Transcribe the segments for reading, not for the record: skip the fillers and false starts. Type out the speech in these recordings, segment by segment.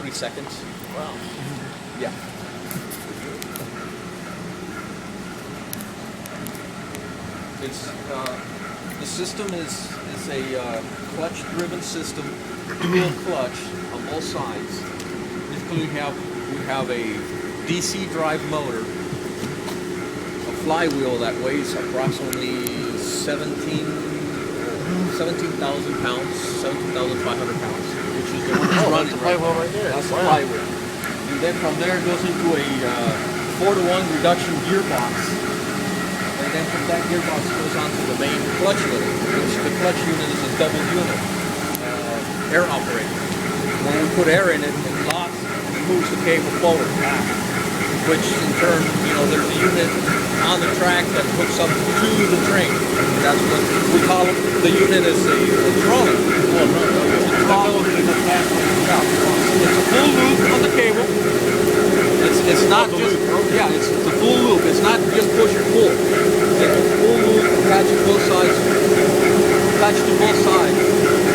3 seconds. Wow. Yeah. It's the system is a clutch-driven system, dual clutch on both sides. Basically, we have a DC drive motor, a flywheel that weighs approximately 17,000 pounds, 17,500 pounds, which is the one that's running. That's the flywheel right there. That's the flywheel. And then from there it goes into a 4-to-1 reduction gearbox. And then from that gearbox goes on to the main clutch unit, which the clutch unit is a double unit, air operated. When we put air in it, it locks and moves the cable forward and back, which in turn, there's a unit on the track that hooks up to the train. That's what we call it. The unit is a trolley. It's a full loop on the cable. It's not just, it's a full loop. It's not just push and pull. It's a full loop attached to both sides.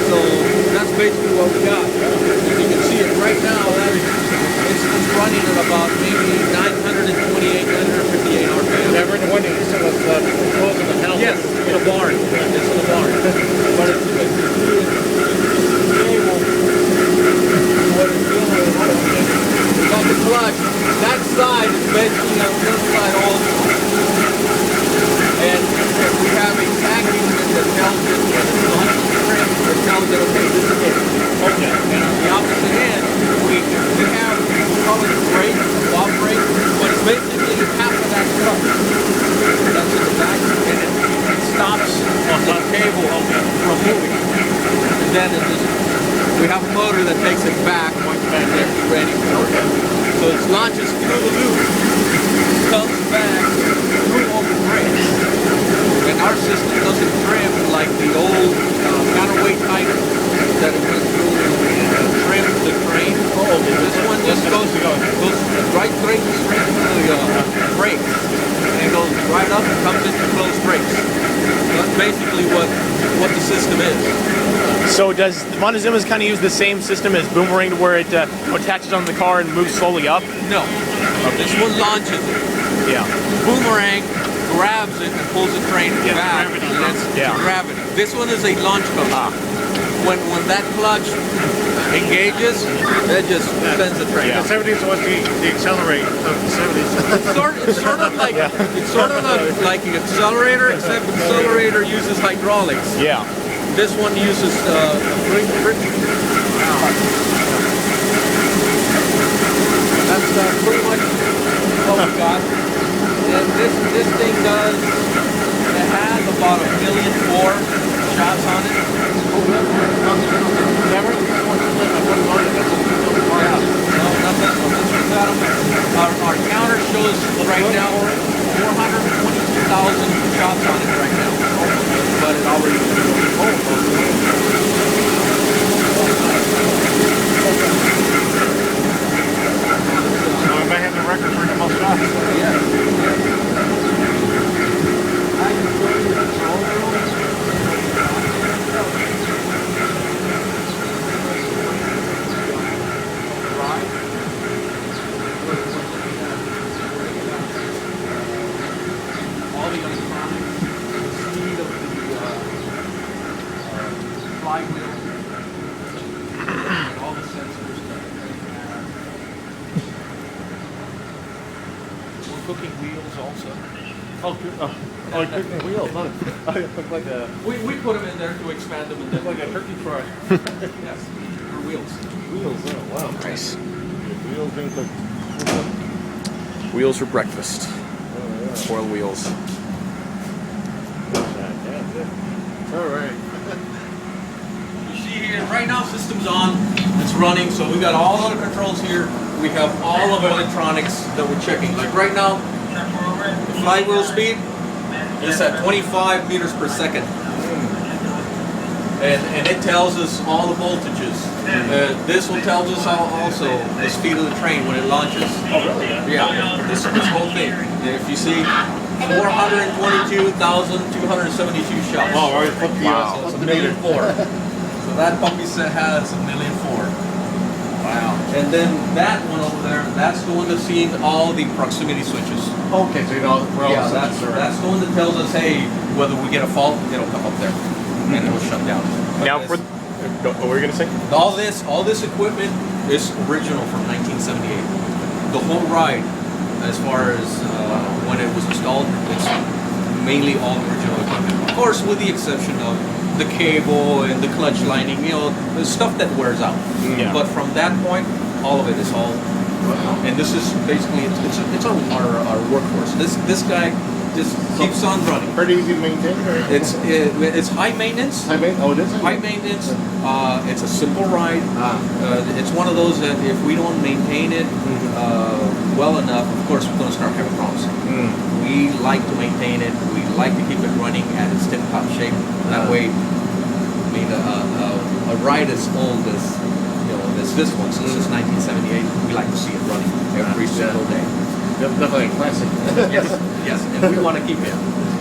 So that's basically what we got. You can see it right now. It's running at about maybe 928, 958 RPM. Never in the winter, you said it's close to the house. Yes, in a barn. It's in a barn. But it's cable. What it's doing is on the clutch. That side is basically on this side also. And we have a tag unit that tells it that it's on the trim, that tells it, okay, this is it. Okay. And on the opposite end, we have, we call it a brake, walk brake, but it's basically half of that clutch. That's in the back, and it stops the cable from moving. And then we have a motor that takes it back once they're ready for it. So it launches through the loop, comes back through all the brakes. And our system doesn't trim like the old counterweight type that it went through and trimmed the train. This one just goes right straight to the brakes. And it goes right up and comes into closed brakes. That's basically what the system is. So does Montezooma kind of use the same system as Boomerang, to where it attaches on the car and moves slowly up? No. This one launches it. Yeah. Boomerang grabs it and pulls the train back. Gravity. This one is a launch coaster. When that clutch engages, that just sends the train. The 70s was the accelerate of the 70s. It's sort of like an accelerator, except the accelerator uses hydraulics. Yeah. This one uses friction. That's pretty much what we got. And this thing it has about 1,000,004 shots on it. Never? Our counter shows right now 422,000 shots on it right now. But it already So I may have the record for the most shots. All the electronics, the speed of the flywheel, and all the sensors that they have. We're cooking wheels also. Cooking wheels, huh? Look like a We put them in there to expand them and then like a turkey fry. Yes, for wheels. Wheels, oh wow. Nice. Wheels being cooked. Wheels for breakfast. Oh, yeah. Spoil wheels. Alright. You see here, right now system's on, it's running, so we got all of the controls here. We have all of the electronics that we're checking. Like right now, the flywheel speed is at 25 meters per second. And it tells us all the voltages. This one tells us also the speed of the train when it launches. Oh really? Yeah, this whole thing. And if you see 422,272 shots. Oh, already put the So it's 1,000,004. So that puppy set has 1,000,004. Wow. And then that one over there, that's the one that's seeing all the proximity switches. Okay, so you know where all Yeah, the that's, switches are. that's the one that tells us, hey, whether we get a fault, it'll come up there. And it'll shut down. But Now, this- what were you gonna say? all this equipment is original from 1978. The whole ride, as far as when it was installed, it's mainly all original equipment. Of course, with the exception of the cable and the clutch lining, you know, the stuff that wears out. Yeah. But from that point, all of it is all. And this is basically it's our workhorse. This guy just keeps on running. Pretty easy to maintain, right? It's high maintenance. High maintenance. Oh, it is. High maintenance. It's a simple ride. It's one of those that if we don't maintain it well enough, of course we're going to start having problems. We like to maintain it. We like to keep it running at its tip-top shape. That way, I mean, a ride as old as as this one, since it's 1978, we like to see it running every single day. Definitely a classic. Yes, and we want to keep it.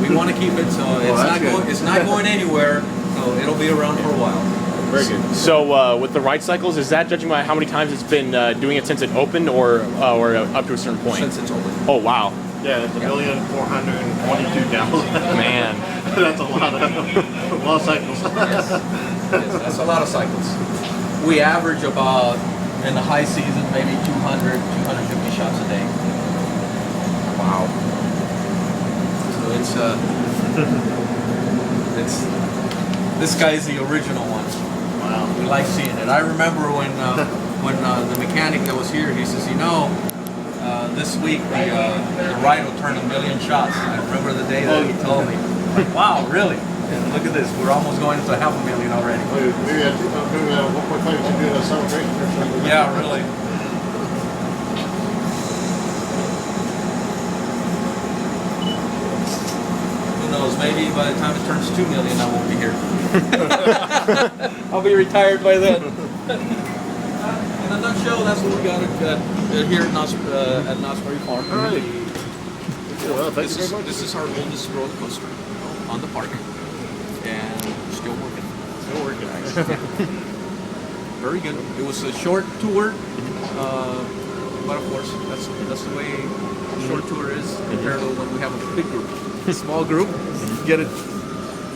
We want to keep it, so it's not going anywhere. So it'll be around for a while. Very good. So with the ride cycles, is that judging by how many times it's been doing it since it opened, or up to a certain point? Since it's open. Oh wow, Yeah, it's 1,422,000. man. That's a lot of cycles. Yes, that's a lot of cycles. We average about, in the high season, maybe 200, 250 shots a day. Wow. So this guy's the original one. Wow. We like seeing it. I remember when the mechanic that was here, he says, this week the ride will turn 1 million shots. I remember the day that he told me. Like, wow, really? And look at this. We're almost going to 500,000 already. Maybe 1.5 to do a celebration or something. Yeah, really. Who knows? Maybe by the time it turns 2 million, I won't be here. I'll be retired by then. In a nutshell, that's what we got here at Knott's Berry Farm. All right. Well, thank you very much. This is our oldest roller coaster on the park, and still working. Still working. Very good. It was a short tour, but of course that's the way a short tour is compared to when we have a big group. A small group, get it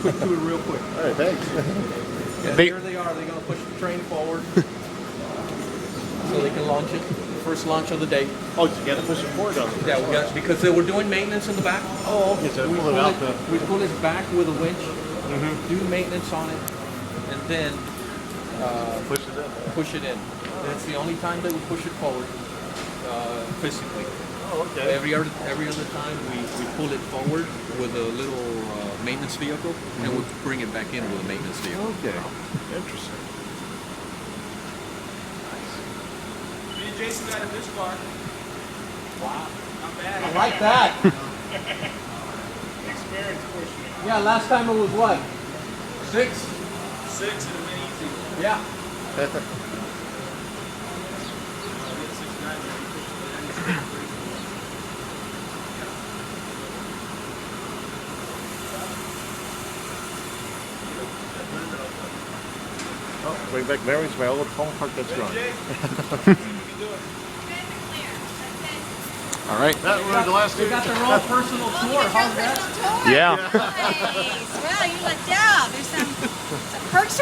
quick tour real quick. All right, thanks. And here they are. They're going to push the train forward so they can launch it. First launch of the day. Oh, you got to push it forward on Yeah, we got because they were doing maintenance in the back. Oh, okay. So pull it out. We pull it back with a winch, do maintenance on it, and then Push it in. push it in. That's the only time that we push it forward physically. Oh, okay. Every other time we pull it forward with a little maintenance vehicle, and we bring it back in with a maintenance vehicle. Okay. Interesting. Me and Jason got in this car. Wow. Not bad. I like that. Experience pushing it. Yeah, last time it was what? 6? 6 and a mini easy. Yeah. Oh, bring back memories of my old home park that's gone. All right. That was the last We got their own personal tour. How's that? Yeah. Nice. Well, you lucked out. There's some perks